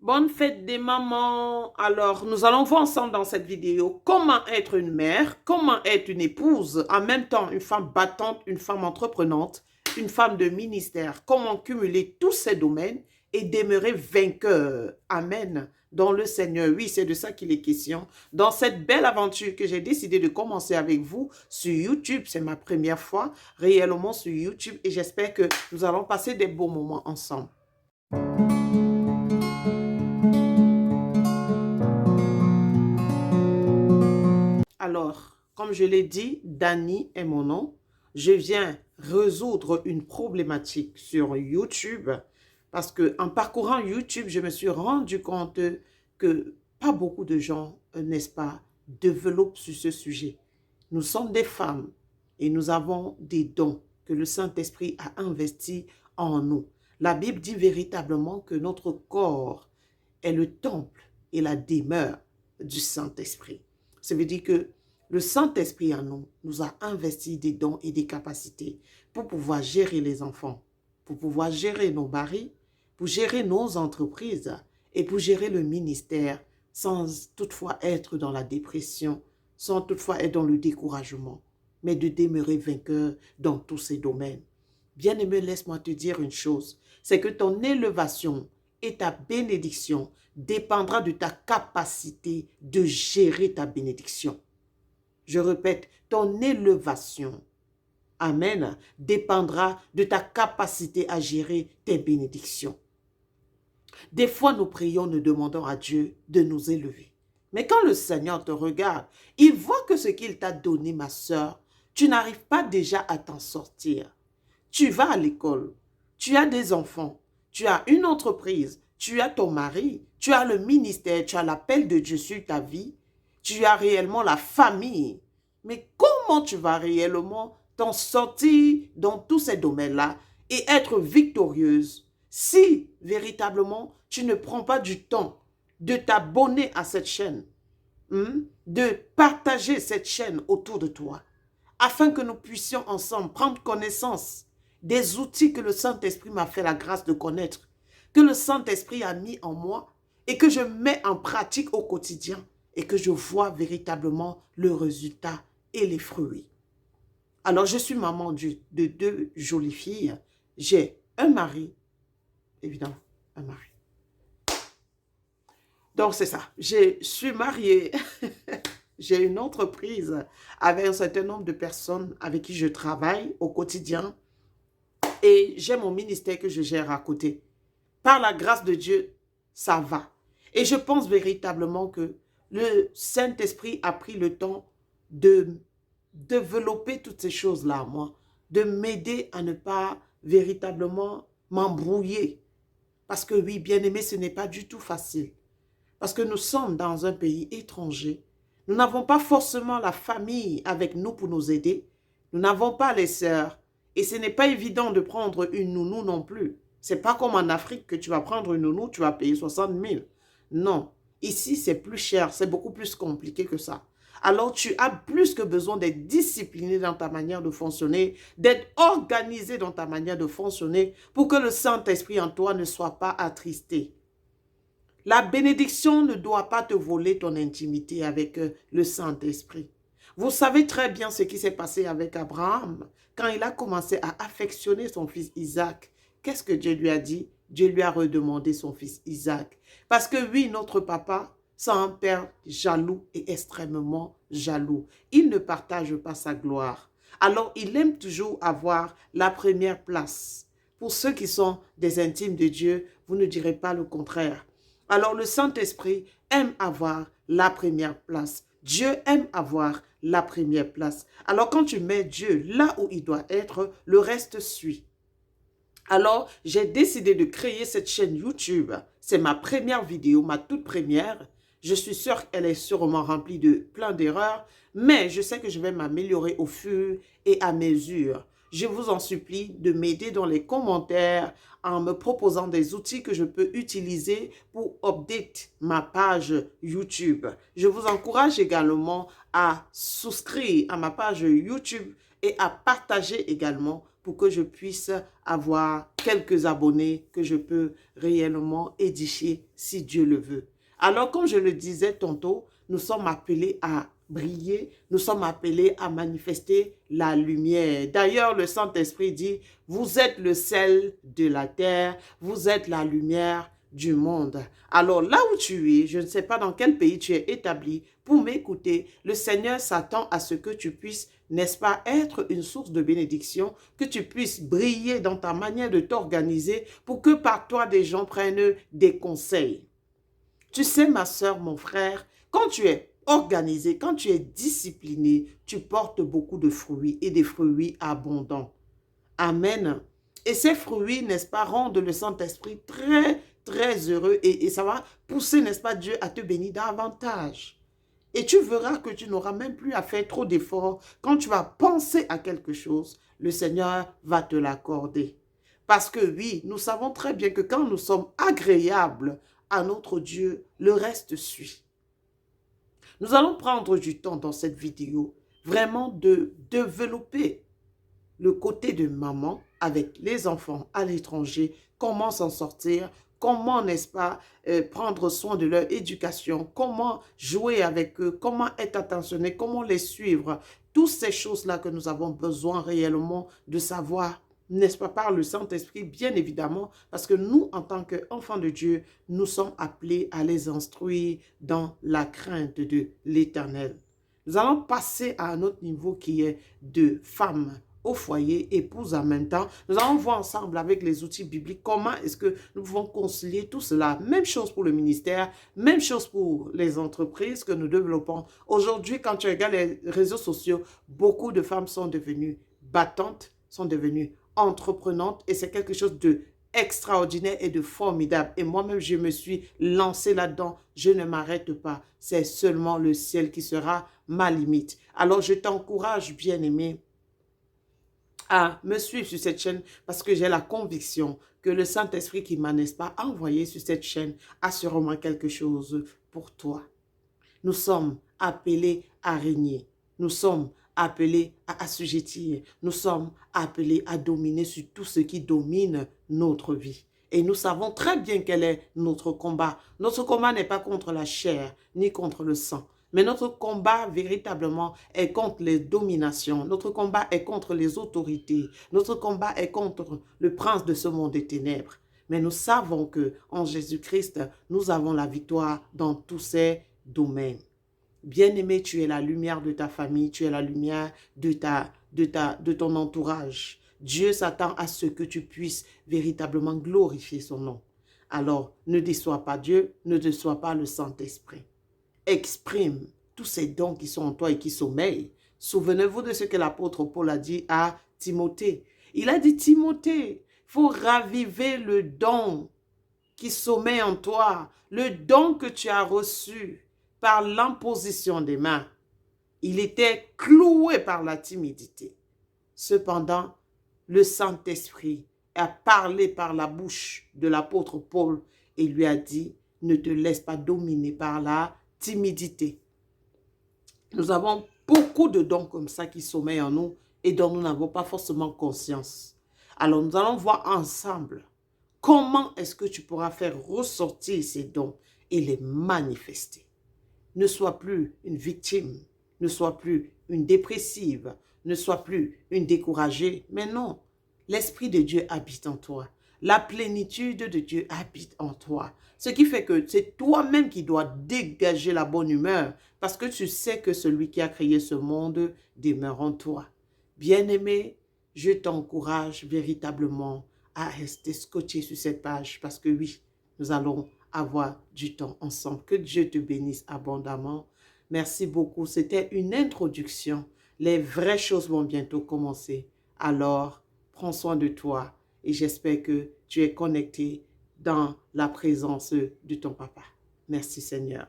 Bonne fête des mamans. Alors, nous allons voir ensemble dans cette vidéo comment être une mère, comment être une épouse, en même temps une femme battante, une femme entreprenante, une femme de ministère, comment cumuler tous ces domaines et demeurer vainqueur. Amen. Dans le Seigneur. Oui, c'est de ça qu'il est question. Dans cette belle aventure que j'ai décidé de commencer avec vous sur YouTube, c'est ma première fois réellement sur YouTube et j'espère que nous allons passer des beaux moments ensemble. Alors, comme je l'ai dit, Dani est mon nom. Je viens résoudre une problématique sur YouTube parce que en parcourant YouTube, je me suis rendu compte que pas beaucoup de gens, n'est-ce pas, développent sur ce sujet. Nous sommes des femmes et nous avons des dons que le Saint-Esprit a investis en nous. La Bible dit véritablement que notre corps est le temple et la demeure du Saint-Esprit. Ça veut dire que le Saint-Esprit en nous nous a investi des dons et des capacités pour pouvoir gérer les enfants, pour pouvoir gérer nos maris, pour gérer nos entreprises et pour gérer le ministère sans toutefois être dans la dépression, sans toutefois être dans le découragement, mais de demeurer vainqueur dans tous ces domaines. Bien-aimé, laisse-moi te dire une chose, c'est que ton élévation et ta bénédiction dépendra de ta capacité de gérer ta bénédiction. Je répète, ton élévation, amen, dépendra de ta capacité à gérer tes bénédictions. Des fois, nous prions, nous demandons à Dieu de nous élever. Mais quand le Seigneur te regarde, il voit que ce qu'il t'a donné, ma sœur, tu n'arrives pas déjà à t'en sortir. Tu vas à l'école, tu as des enfants, tu as une entreprise, tu as ton mari, tu as le ministère, tu as l'appel de Dieu sur ta vie, tu as réellement la famille. Mais comment tu vas réellement t'en sortir dans tous ces domaines-là et être victorieuse si véritablement tu ne prends pas du temps de t'abonner à cette chaîne, de partager cette chaîne autour de toi, afin que nous puissions ensemble prendre connaissance des outils que le Saint-Esprit m'a fait la grâce de connaître, que le Saint-Esprit a mis en moi et que je mets en pratique au quotidien et que je vois véritablement le résultat et les fruits. Alors, je suis maman de deux jolies filles. J'ai un mari, évidemment, un mari. Donc, c'est ça. Je suis mariée. J'ai une entreprise avec un certain nombre de personnes avec qui je travaille au quotidien et j'ai mon ministère que je gère à côté. Par la grâce de Dieu, ça va. Et je pense véritablement que le Saint-Esprit a pris le temps de développer toutes ces choses-là, moi, de m'aider à ne pas véritablement m'embrouiller. Parce que oui, bien aimé, ce n'est pas du tout facile. Parce que nous sommes dans un pays étranger. Nous n'avons pas forcément la famille avec nous pour nous aider. Nous n'avons pas les sœurs. Et ce n'est pas évident de prendre une nounou non plus. Ce n'est pas comme en Afrique que tu vas prendre une nounou, tu vas payer 60 000. Non. Ici, c'est plus cher. C'est beaucoup plus compliqué que ça. Alors, tu as plus que besoin d'être discipliné dans ta manière de fonctionner, d'être organisé dans ta manière de fonctionner pour que le Saint-Esprit en toi ne soit pas attristé. La bénédiction ne doit pas te voler ton intimité avec le Saint-Esprit. Vous savez très bien ce qui s'est passé avec Abraham. Quand il a commencé à affectionner son fils Isaac, qu'est-ce que Dieu lui a dit? Dieu lui a redemandé son fils Isaac. Parce que oui, notre papa, c'est un père jaloux et extrêmement jaloux. Il ne partage pas sa gloire. Alors, il aime toujours avoir la première place. Pour ceux qui sont des intimes de Dieu, vous ne direz pas le contraire. Alors le Saint-Esprit aime avoir la première place. Dieu aime avoir la première place. Alors quand tu mets Dieu là où il doit être, le reste suit. Alors j'ai décidé de créer cette chaîne YouTube. C'est ma première vidéo, ma toute première. Je suis sûre qu'elle est sûrement remplie de plein d'erreurs, mais je sais que je vais m'améliorer au fur et à mesure. Je vous en supplie de m'aider dans les commentaires en me proposant des outils que je peux utiliser pour update ma page YouTube. Je vous encourage également à souscrire à ma page YouTube et à partager également pour que je puisse avoir quelques abonnés que je peux réellement édifier si Dieu le veut. Alors, comme je le disais tantôt, nous sommes appelés à briller, nous sommes appelés à manifester la lumière. D'ailleurs, le Saint-Esprit dit, vous êtes le sel de la terre, vous êtes la lumière du monde. Alors là où tu es, je ne sais pas dans quel pays tu es établi, pour m'écouter, le Seigneur s'attend à ce que tu puisses, n'est-ce pas, être une source de bénédiction, que tu puisses briller dans ta manière de t'organiser pour que par toi des gens prennent des conseils. Tu sais, ma soeur, mon frère, quand tu es organisé, quand tu es discipliné, tu portes beaucoup de fruits et des fruits abondants. Amen. Et ces fruits, n'est-ce pas, rendent le Saint-Esprit très, très heureux et ça va pousser, n'est-ce pas, Dieu à te bénir davantage. Et tu verras que tu n'auras même plus à faire trop d'efforts. Quand tu vas penser à quelque chose, le Seigneur va te l'accorder. Parce que oui, nous savons très bien que quand nous sommes agréables à notre Dieu, le reste suit. Nous allons prendre du temps dans cette vidéo vraiment de développer le côté de maman avec les enfants à l'étranger, comment s'en sortir, comment, n'est-ce pas, prendre soin de leur éducation, comment jouer avec eux, comment être attentionné, comment les suivre. Toutes ces choses-là que nous avons besoin réellement de savoir, n'est-ce pas, par le Saint-Esprit, bien évidemment, parce que nous, en tant qu'enfants de Dieu, nous sommes appelés à les instruire dans la crainte de l'Éternel. Nous allons passer à un autre niveau qui est de femmes au foyer, épouse en même temps. Nous allons voir ensemble avec les outils bibliques comment est-ce que nous pouvons concilier tout cela. Même chose pour le ministère, même chose pour les entreprises que nous développons. Aujourd'hui, quand tu regardes les réseaux sociaux, beaucoup de femmes sont devenues battantes, sont devenues entreprenantes et c'est quelque chose de extraordinaire et de formidable. Et moi-même, je me suis lancée là-dedans. Je ne m'arrête pas. C'est seulement le ciel qui sera ma limite. Alors, je t'encourage, bien-aimé, à me suivre sur cette chaîne parce que j'ai la conviction que le Saint-Esprit qui m'a, n'est-ce pas, envoyé sur cette chaîne a sûrement quelque chose pour toi. Nous sommes appelés à régner. Nous sommes appelés à assujettir. Nous sommes appelés à dominer sur tout ce qui domine notre vie. Et nous savons très bien quel est notre combat. Notre combat n'est pas contre la chair ni contre le sang. Mais notre combat véritablement est contre les dominations. Notre combat est contre les autorités. Notre combat est contre le prince de ce monde des ténèbres. Mais nous savons qu'en Jésus-Christ, nous avons la victoire dans tous ces domaines. Bien-aimé, tu es la lumière de ta famille, tu es la lumière de ton entourage. Dieu s'attend à ce que tu puisses véritablement glorifier son nom. Alors, ne déçois pas Dieu, ne déçois pas le Saint-Esprit. Exprime tous ces dons qui sont en toi et qui sommeillent. Souvenez-vous de ce que l'apôtre Paul a dit à Timothée. Il a dit, Timothée, il faut raviver le don qui sommeille en toi, le don que tu as reçu par l'imposition des mains. Il était cloué par la timidité. Cependant, le Saint-Esprit a parlé par la bouche de l'apôtre Paul et lui a dit, ne te laisse pas dominer par la timidité. Nous avons beaucoup de dons comme ça qui sommeillent en nous et dont nous n'avons pas forcément conscience. Alors nous allons voir ensemble comment est-ce que tu pourras faire ressortir ces dons et les manifester. Ne sois plus une victime, ne sois plus une dépressive, ne sois plus une découragée, mais non, l'Esprit de Dieu habite en toi. La plénitude de Dieu habite en toi. Ce qui fait que c'est toi-même qui dois dégager la bonne humeur parce que tu sais que celui qui a créé ce monde demeure en toi. Bien-aimé, je t'encourage véritablement à rester scotché sur cette page parce que oui, nous allons avoir du temps ensemble. Que Dieu te bénisse abondamment. Merci beaucoup. C'était une introduction. Les vraies choses vont bientôt commencer. Alors, prends soin de toi. Et j'espère que tu es connecté dans la présence de ton papa. Merci Seigneur.